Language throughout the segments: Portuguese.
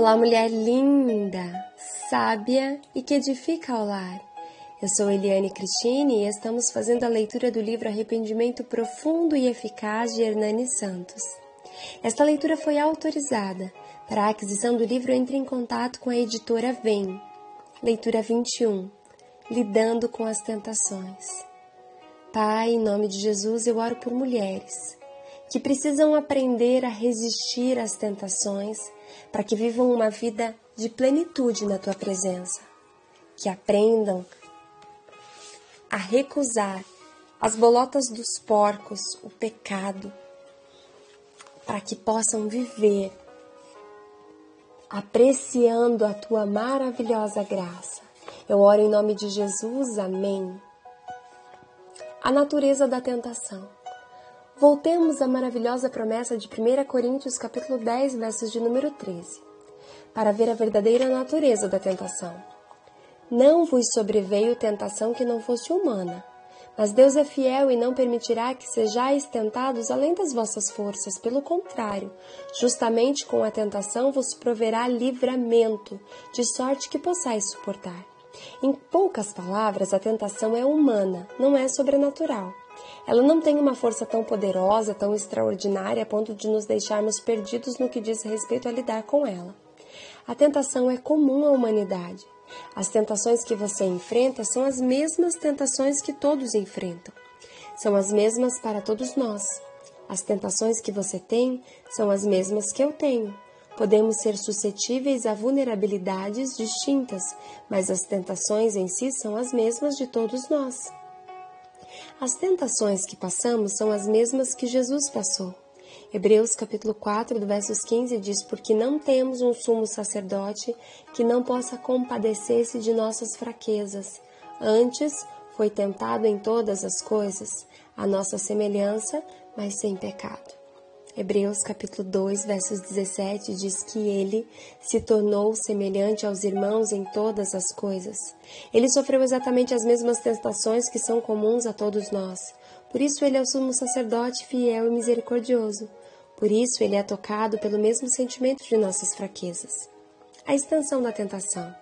Olá, mulher linda, sábia e que edifica ao lar. Eu sou Eliane Cristine e estamos fazendo a leitura do livro Arrependimento Profundo e Eficaz de Hernani Santos. Esta leitura foi autorizada. Para a aquisição do livro, entre em contato com a editora Vem. Leitura 21. Lidando com as tentações. Pai, em nome de Jesus, eu oro por mulheres que precisam aprender a resistir às tentações para que vivam uma vida de plenitude na Tua presença. Que aprendam a recusar as bolotas dos porcos, o pecado, para que possam viver apreciando a Tua maravilhosa graça. Eu oro em nome de Jesus, amém. A natureza da tentação. Voltemos à maravilhosa promessa de 1 Coríntios capítulo 10, versos de número 13, para ver a verdadeira natureza da tentação. Não vos sobreveio tentação que não fosse humana, mas Deus é fiel e não permitirá que sejais tentados além das vossas forças. Pelo contrário, justamente com a tentação vos proverá livramento, de sorte que possais suportar. Em poucas palavras, a tentação é humana, não é sobrenatural. Ela não tem uma força tão poderosa, tão extraordinária, a ponto de nos deixarmos perdidos no que diz respeito a lidar com ela. A tentação é comum à humanidade. As tentações que você enfrenta são as mesmas tentações que todos enfrentam. São as mesmas para todos nós. As tentações que você tem são as mesmas que eu tenho. Podemos ser suscetíveis a vulnerabilidades distintas, mas as tentações em si são as mesmas de todos nós. As tentações que passamos são as mesmas que Jesus passou. Hebreus capítulo 4, do versos 15 diz: porque não temos um sumo sacerdote que não possa compadecer-se de nossas fraquezas. Antes, foi tentado em todas as coisas, a nossa semelhança, mas sem pecado. Hebreus capítulo 2, versos 17 diz que ele se tornou semelhante aos irmãos em todas as coisas. Ele sofreu exatamente as mesmas tentações que são comuns a todos nós. Por isso ele é o sumo sacerdote fiel e misericordioso. Por isso ele é tocado pelo mesmo sentimento de nossas fraquezas. A extensão da tentação.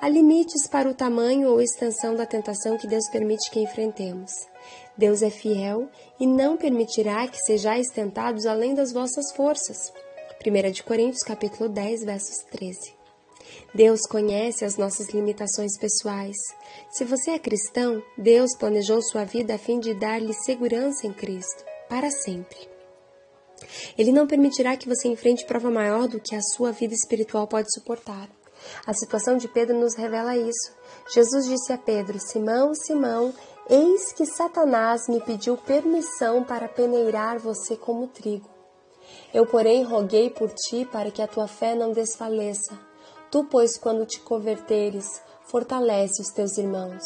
Há limites para o tamanho ou extensão da tentação que Deus permite que enfrentemos. Deus é fiel e não permitirá que sejais tentados além das vossas forças. 1 Coríntios capítulo 10, versos 13. Deus conhece as nossas limitações pessoais. Se você é cristão, Deus planejou sua vida a fim de dar-lhe segurança em Cristo, para sempre. Ele não permitirá que você enfrente prova maior do que a sua vida espiritual pode suportar. A situação de Pedro nos revela isso. Jesus disse a Pedro: Simão, Simão, eis que Satanás me pediu permissão para peneirar você como trigo. Eu, porém, roguei por ti para que a tua fé não desfaleça. Tu, pois, quando te converteres, fortalece os teus irmãos.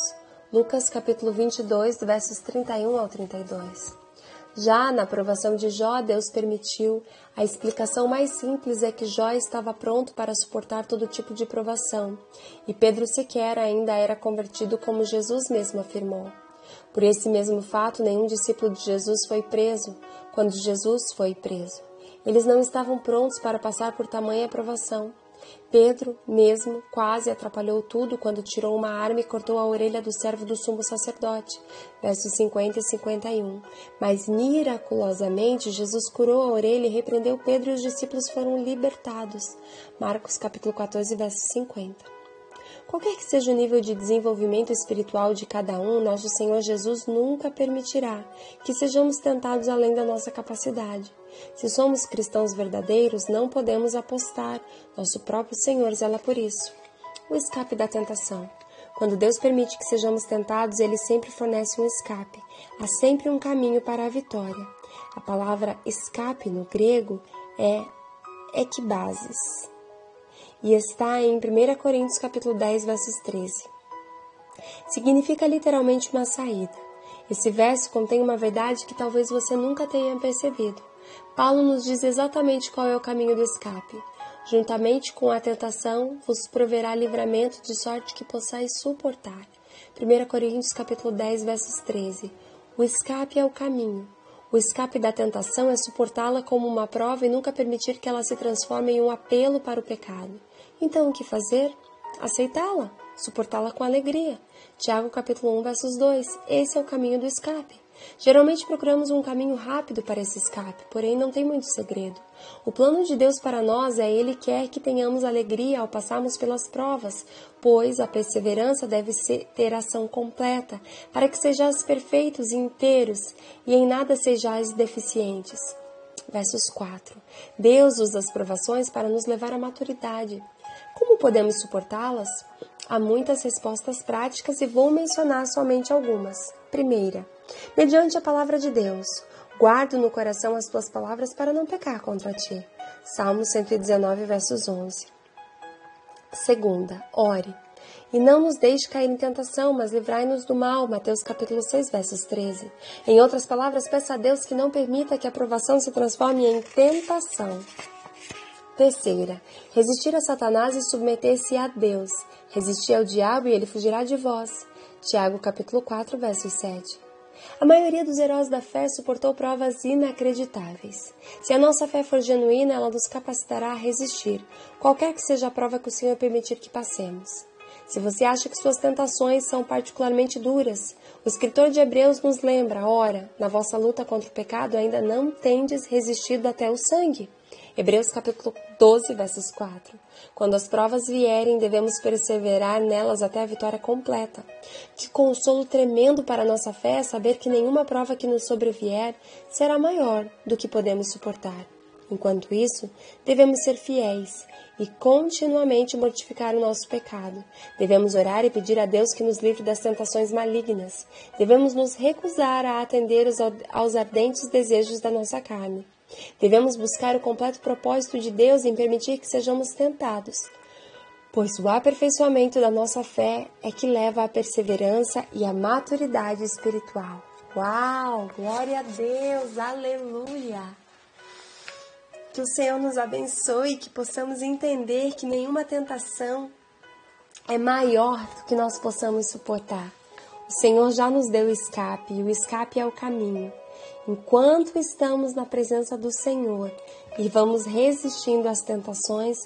Lucas capítulo 22, versos 31 ao 32. Já na aprovação de Jó, Deus permitiu. A explicação mais simples é que Jó estava pronto para suportar todo tipo de provação, e Pedro sequer ainda era convertido, como Jesus mesmo afirmou. Por esse mesmo fato, nenhum discípulo de Jesus foi preso quando Jesus foi preso. Eles não estavam prontos para passar por tamanha provação. Pedro, mesmo, quase atrapalhou tudo quando tirou uma arma e cortou a orelha do servo do sumo sacerdote, versos 50 e 51. Mas, miraculosamente, Jesus curou a orelha e repreendeu Pedro e os discípulos foram libertados. Marcos capítulo 14, verso 50. Qualquer que seja o nível de desenvolvimento espiritual de cada um, nosso Senhor Jesus nunca permitirá que sejamos tentados além da nossa capacidade. Se somos cristãos verdadeiros, não podemos apostar. Nosso próprio Senhor zela por isso. O escape da tentação. Quando Deus permite que sejamos tentados, Ele sempre fornece um escape. Há sempre um caminho para a vitória. A palavra escape no grego é ekbasis. E está em 1 Coríntios capítulo 10, versos 13. Significa literalmente uma saída. Esse verso contém uma verdade que talvez você nunca tenha percebido. Paulo nos diz exatamente qual é o caminho do escape. Juntamente com a tentação, vos proverá livramento, de sorte que possais suportar. 1 Coríntios capítulo 10, versos 13. O escape é o caminho. O escape da tentação é suportá-la como uma prova e nunca permitir que ela se transforme em um apelo para o pecado. Então, o que fazer? Aceitá-la, suportá-la com alegria. Tiago capítulo 1, versos 2. Esse é o caminho do escape. Geralmente procuramos um caminho rápido para esse escape, porém não tem muito segredo. O plano de Deus para nós é Ele quer que tenhamos alegria ao passarmos pelas provas, pois a perseverança deve ter ação completa, para que sejais perfeitos e inteiros, e em nada sejais deficientes. Versos 4. Deus usa as provações para nos levar à maturidade. Como podemos suportá-las? Há muitas respostas práticas e vou mencionar somente algumas. Primeira, mediante a palavra de Deus. Guardo no coração as tuas palavras para não pecar contra ti. Salmo 119, versos 11. Segunda, ore. E não nos deixe cair em tentação, mas livrai-nos do mal. Mateus capítulo 6, versos 13. Em outras palavras, peça a Deus que não permita que a provação se transforme em tentação. Terceira, resistir a Satanás e submeter-se a Deus. Resistir ao diabo e ele fugirá de vós. Tiago capítulo 4, versos 7. A maioria dos heróis da fé suportou provas inacreditáveis. Se a nossa fé for genuína, ela nos capacitará a resistir, qualquer que seja a prova que o Senhor permitir que passemos. Se você acha que suas tentações são particularmente duras, o escritor de Hebreus nos lembra, ora, na vossa luta contra o pecado ainda não tendes resistido até o sangue. Hebreus capítulo 12, versos 4. Quando as provas vierem, devemos perseverar nelas até a vitória completa. Que consolo tremendo para a nossa fé é saber que nenhuma prova que nos sobrevier será maior do que podemos suportar. Enquanto isso, devemos ser fiéis e continuamente mortificar o nosso pecado. Devemos orar e pedir a Deus que nos livre das tentações malignas. Devemos nos recusar a atender aos ardentes desejos da nossa carne. Devemos buscar o completo propósito de Deus em permitir que sejamos tentados, pois o aperfeiçoamento da nossa fé é que leva à perseverança e à maturidade espiritual. Uau! Glória a Deus! Aleluia! Que o Senhor nos abençoe e que possamos entender que nenhuma tentação é maior do que nós possamos suportar. O Senhor já nos deu escape e o escape é o caminho. Enquanto estamos na presença do Senhor e vamos resistindo às tentações,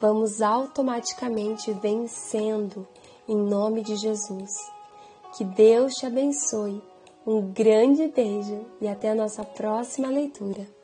vamos automaticamente vencendo, em nome de Jesus. Que Deus te abençoe. Um grande beijo e até a nossa próxima leitura.